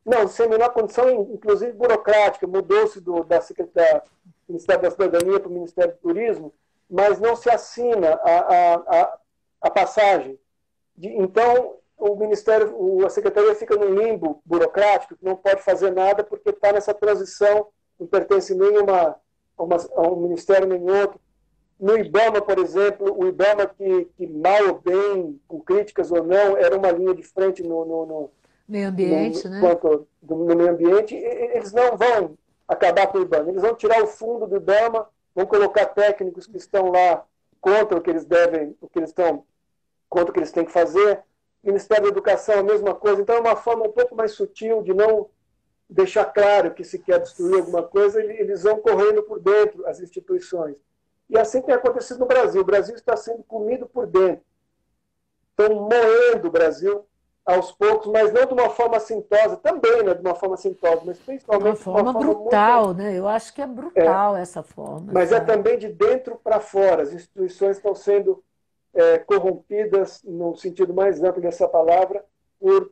não, sem a menor condição, inclusive burocrática. Mudou-se da Ministério da Cidadania para o Ministério do Turismo, mas não se assina a passagem. Então, o Ministério, a Secretaria fica num limbo burocrático, que não pode fazer nada porque está nessa transição, não pertence nem a um ministério nem outro. No IBAMA, por exemplo, o IBAMA que mal ou bem, com críticas ou não, era uma linha de frente Meio ambiente, né? quanto no meio ambiente, eles não vão acabar com o IBAMA. Eles vão tirar o fundo do IBAMA, vão colocar técnicos que estão lá contra o que eles devem, o que eles estão, contra o que eles têm que fazer. Ministério da Educação, a mesma coisa. Então, é uma forma um pouco mais sutil de não deixar claro que se quer destruir alguma coisa, eles vão correndo por dentro as instituições. E assim tem acontecido no Brasil. O Brasil está sendo comido por dentro. Estão moendo o Brasil aos poucos, mas não de uma forma assintosa, também, né, de uma forma assintosa, mas Uma principalmente de uma forma forma muito. brutal, né? Eu acho que é brutal essa forma, Mas é sabe? também de dentro para fora. As instituições estão sendo corrompidas, no sentido mais amplo dessa palavra,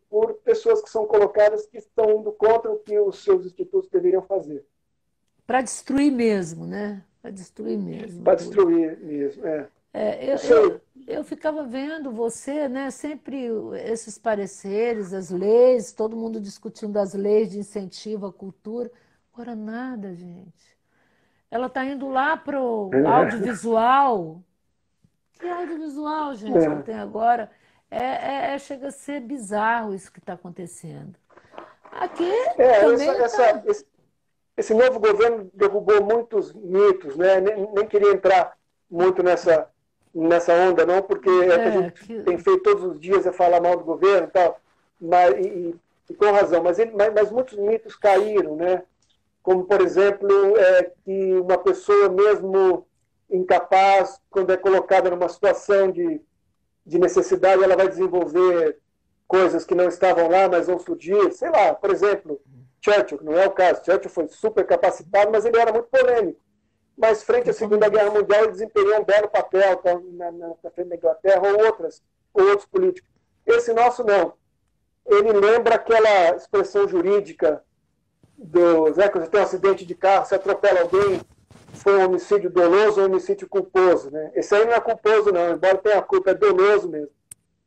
por pessoas que são colocadas que estão indo contra o que os seus institutos deveriam fazer. Para destruir mesmo, né? Para destruir mesmo Para tudo. destruir mesmo. É, Não sei. eu ficava vendo você, né? Sempre esses pareceres, as leis, todo mundo discutindo as leis de incentivo à cultura. Agora nada, gente. Ela está indo lá para o audiovisual. Que audiovisual, gente, que tem agora? Chega a ser bizarro isso que está acontecendo. Aqui também está. Esse novo governo derrubou muitos mitos, né? Nem queria entrar muito nessa onda, não, porque é o que a gente tem feito todos os dias é falar mal do governo e tal, e com razão, mas muitos mitos caíram, né? Como, por exemplo, que uma pessoa mesmo incapaz, quando é colocada numa situação de necessidade, ela vai desenvolver coisas que não estavam lá, mas vão surgir. Sei lá, por exemplo, Churchill, que não é o caso. Churchill foi super capacitado, mas ele era muito polêmico. Mas, frente à Segunda Guerra Mundial, ele desempenhou um belo papel na frente da Inglaterra ou outros políticos. Esse nosso não. Ele lembra aquela expressão jurídica quando você tem um acidente de carro, você atropela alguém, foi um homicídio doloso ou um homicídio culposo. Né? Esse aí não é culposo, não, embora tenha culpa, é doloso mesmo.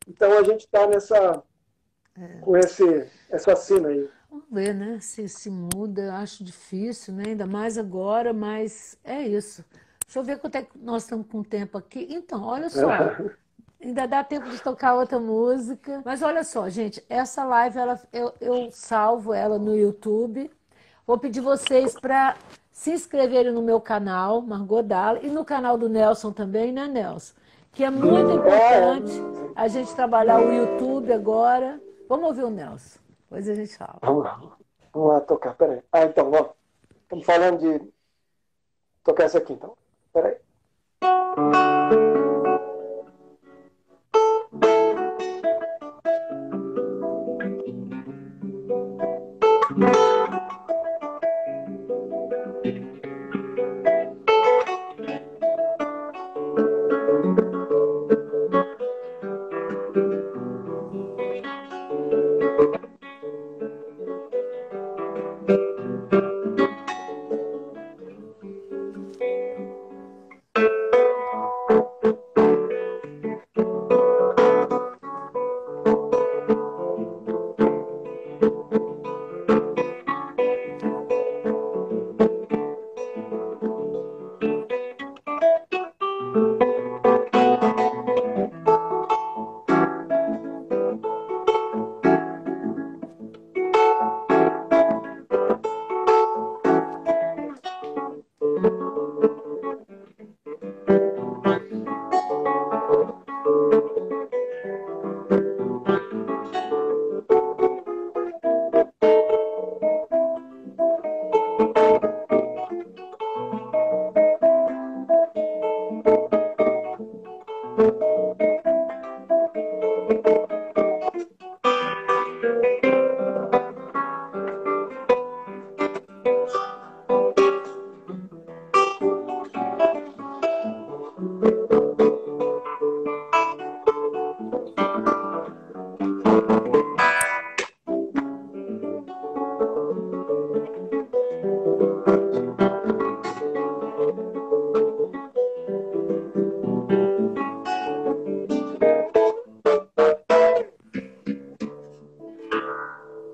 Então a gente está com essa cena aí. Vamos ver, né? Se muda, acho difícil, né? Ainda mais agora, mas é isso. Deixa eu ver quanto é que nós estamos com tempo aqui. Então, olha só. Ainda dá tempo de tocar outra música. Mas olha só, gente, essa live eu salvo ela no YouTube. Vou pedir vocês para se inscreverem no meu canal, Margot Dalla, e no canal do Nelson também, né, Nelson? Que é muito importante a gente trabalhar o YouTube agora. Vamos ouvir o Nelson, depois a gente fala. Vamos lá tocar, peraí. Então, vamos. Estamos falando de tocar essa aqui, então. Peraí.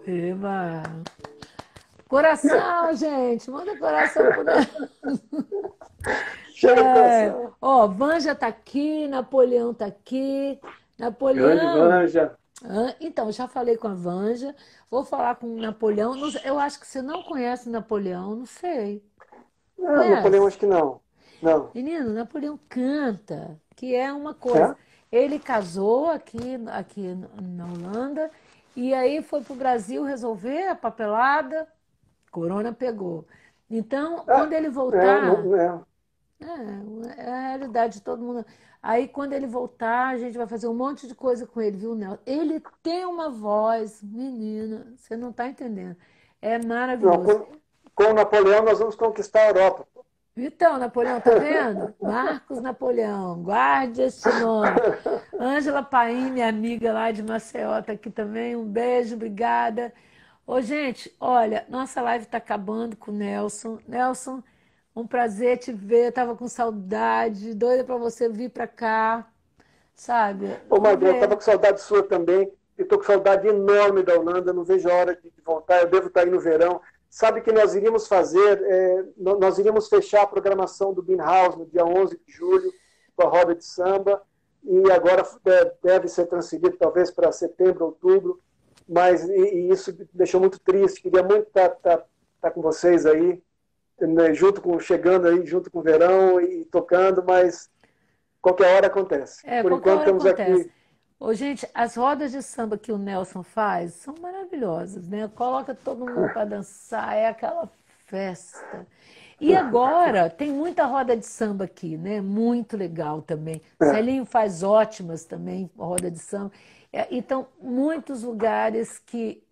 Eba! Coração, gente! Manda coração pro Nelson. Ó, Vanja tá aqui, Napoleão tá aqui. Grande Napoleão. Vanja. Então, já falei com a Vanja, vou falar com o Napoleão. Eu acho que você não conhece o Napoleão, não sei. Não, Napoleão acho que não. Não. Menino, Napoleão canta, que é uma coisa. Ele casou aqui na Holanda e aí foi para o Brasil resolver a papelada, corona pegou. Então, quando ele voltar. É a realidade de todo mundo. Aí, quando ele voltar, a gente vai fazer um monte de coisa com ele, viu, Nelson? Ele tem uma voz, menina, você não está entendendo. É maravilhoso. Não, com o Napoleão, nós vamos conquistar a Europa. Então, Napoleão, tá vendo? Marcos Napoleão, guarde este nome. Ângela Paim, minha amiga lá de Maceió, tá aqui também. Um beijo, obrigada. Ô, gente, olha, nossa live está acabando com o Nelson. Nelson, um prazer te ver. Eu estava com saudade, doida para você vir para cá, sabe? Ô, Margot, eu estava com saudade sua também. Eu estou com saudade enorme da Holanda. Não vejo a hora de voltar. Eu devo estar aí no verão. Sabe que nós iríamos fazer, nós iríamos fechar a programação do Bean House no dia 11 de julho, com a roda de samba, e agora deve ser transferido talvez para setembro, outubro, mas e isso me deixou muito triste. Queria muito estar com vocês aí, né, chegando aí junto com o verão e tocando, mas qualquer hora acontece. Por enquanto estamos aqui. Ô, gente, as rodas de samba que o Nelson faz são maravilhosas, né? Coloca todo mundo para dançar, é aquela festa. E agora tem muita roda de samba aqui, né? Muito legal também. Celinho faz ótimas também, roda de samba. Então, muitos lugares que...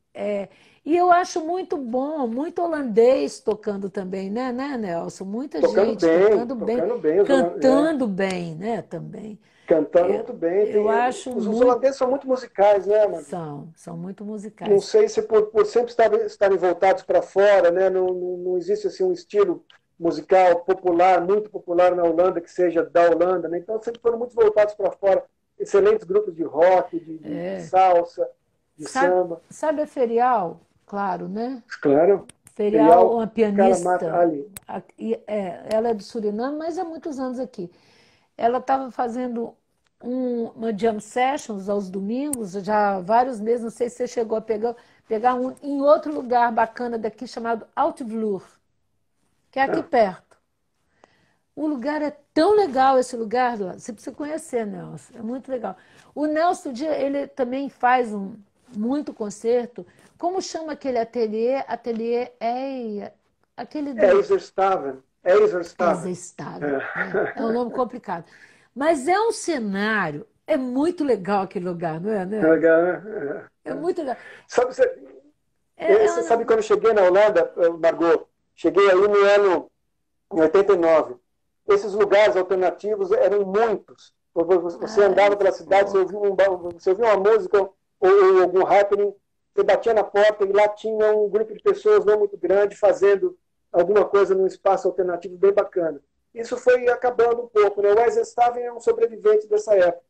E eu acho muito bom, muito holandês tocando também, né, Nelson? Muita gente tocando bem, cantando bem, né, também. Cantando muito bem. Os holandeses são muito musicais, né, mano? São muito musicais. Não sei se por sempre estarem voltados para fora, né? Não existe assim, um estilo musical popular, muito popular na Holanda, que seja da Holanda, né? Então sempre foram muito voltados para fora. Excelentes grupos de rock, de salsa, de samba. Sabe a Ferial? Claro, né? Claro. Ferial, uma pianista. Ela é do Suriname, mas há muitos anos aqui. Ela estava fazendo uma jam sessions aos domingos, já há vários meses, não sei se você chegou a pegar um em outro lugar bacana daqui chamado Altvloer, que é aqui Ah, perto. O lugar é tão legal, esse lugar, você precisa conhecer, Nelson, é muito legal. O Nelson, ele também faz muito concerto. Como chama aquele ateliê? Ateliê aquele do Eisenstaven. Eisenstaven. Eisenstaden, né? É um nome complicado. Mas é um cenário, é muito legal aquele lugar, não é, É Nelson? legal, né? É muito legal. Sabe, É, você sabe quando eu cheguei na Holanda, Margot? Cheguei aí no ano em 89. Esses lugares alternativos eram muitos. Você andava pela cidade, você ouvia uma música ou algum happening, você batia na porta e lá tinha um grupo de pessoas não muito grande fazendo alguma coisa num espaço alternativo bem bacana. Isso foi acabando um pouco, né? O Eisenstaven é um sobrevivente dessa época.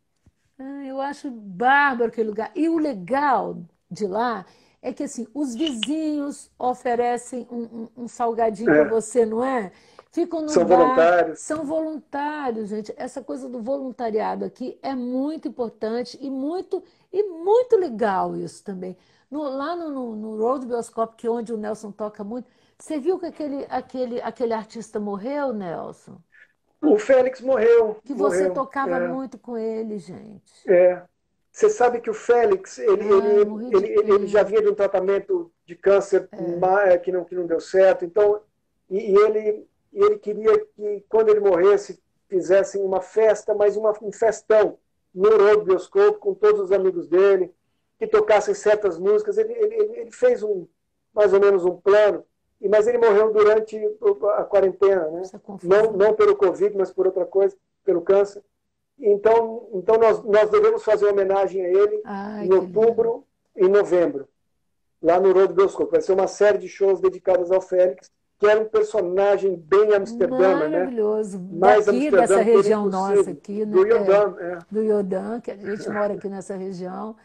eu acho bárbaro aquele lugar. E o legal de lá é que assim, os vizinhos oferecem um salgadinho para É, você, não é? Ficam no são bar, voluntários. são voluntários, gente. Essa coisa do voluntariado aqui é muito importante e muito legal isso também. Lá no Road Bioscope, que é onde o Nelson toca muito, você viu que aquele artista morreu, Nelson? O Félix morreu, Que você morreu. tocava muito com ele, gente. É. Você sabe que o Félix, Ai, morri de ele já pena. vinha de um tratamento de câncer que não deu certo. Então, ele queria que, quando ele morresse, fizessem uma festa, mas um festão no Eurobioscope com todos os amigos dele, que tocassem certas músicas. Ele fez mais ou menos um plano, mas ele morreu durante a quarentena, né? Essa confusão. Não pelo Covid, mas por outra coisa, pelo câncer. Então nós devemos fazer homenagem a ele Ai, em que lindo. outubro e novembro, lá no Road Bioscope. Vai ser uma série de shows dedicadas ao Félix, que era um personagem bem Amsterdama, né? Maravilhoso. Mais Daqui, dessa Amsterdã que ele região nossa impossível. aqui, né? Do Yodam, é. Do Iodã, que a gente mora aqui nessa região.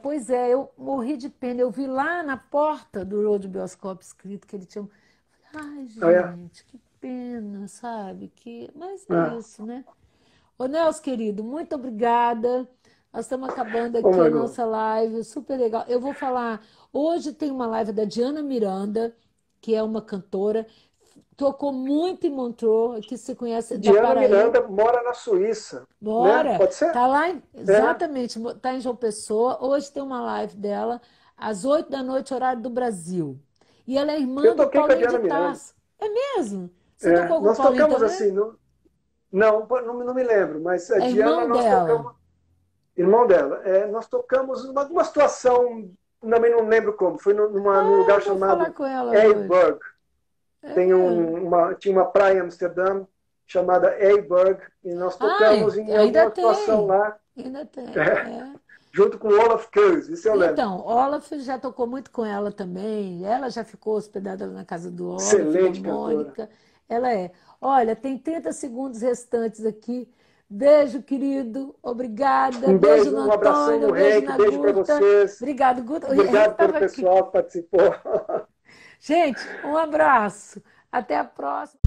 Pois é, eu morri de pena. Eu vi lá na porta do Road Bioscope escrito que ele tinha. Ai, Ah, é. gente, que pena, sabe? Mas é Ah. isso, né? Ô, Nelson, querido, muito obrigada. Nós estamos acabando Ô, aqui a Margot. nossa live, super legal. Eu vou falar, hoje tem uma live da Diana Miranda, que é uma cantora, tocou muito em Montreux, que se conhece da Diana Paraíba. Miranda mora na Suíça, né? Bora! Pode ser? Tá lá, É. exatamente, tá em João Pessoa. Hoje tem uma live dela, às 8 da noite, horário do Brasil. E ela é irmã Eu do toquei com a Paulinho de Diana Miranda. Tarso. É mesmo? Você É. tocou com o Nós Paulinho tocamos também? assim, não me lembro, mas a É Diana irmão nós dela. tocamos. Irmão dela. Nós tocamos numa situação, também não lembro como, foi num Ah, lugar eu vou falar chamado com ela hoje. Eiburg. Tinha uma praia em Amsterdã chamada Eiburg, e nós tocamos em Ainda alguma situação tem. lá, Ainda tem. é, junto com Olaf Koes, isso eu lembro. Então, Olaf já tocou muito com ela também. Ela já ficou hospedada na casa do Olaf, da Excelente cantora. Mônica. Ela é. Olha, tem 30 segundos restantes aqui. Beijo, querido. Obrigada. Um Beijo beijo, no um abração Antônio. no Beijo Henrique, na beijo para Guta. vocês. Obrigado, Guta. O Henrique Obrigado pelo estava aqui. pessoal que participou. Gente, um abraço. Até a próxima.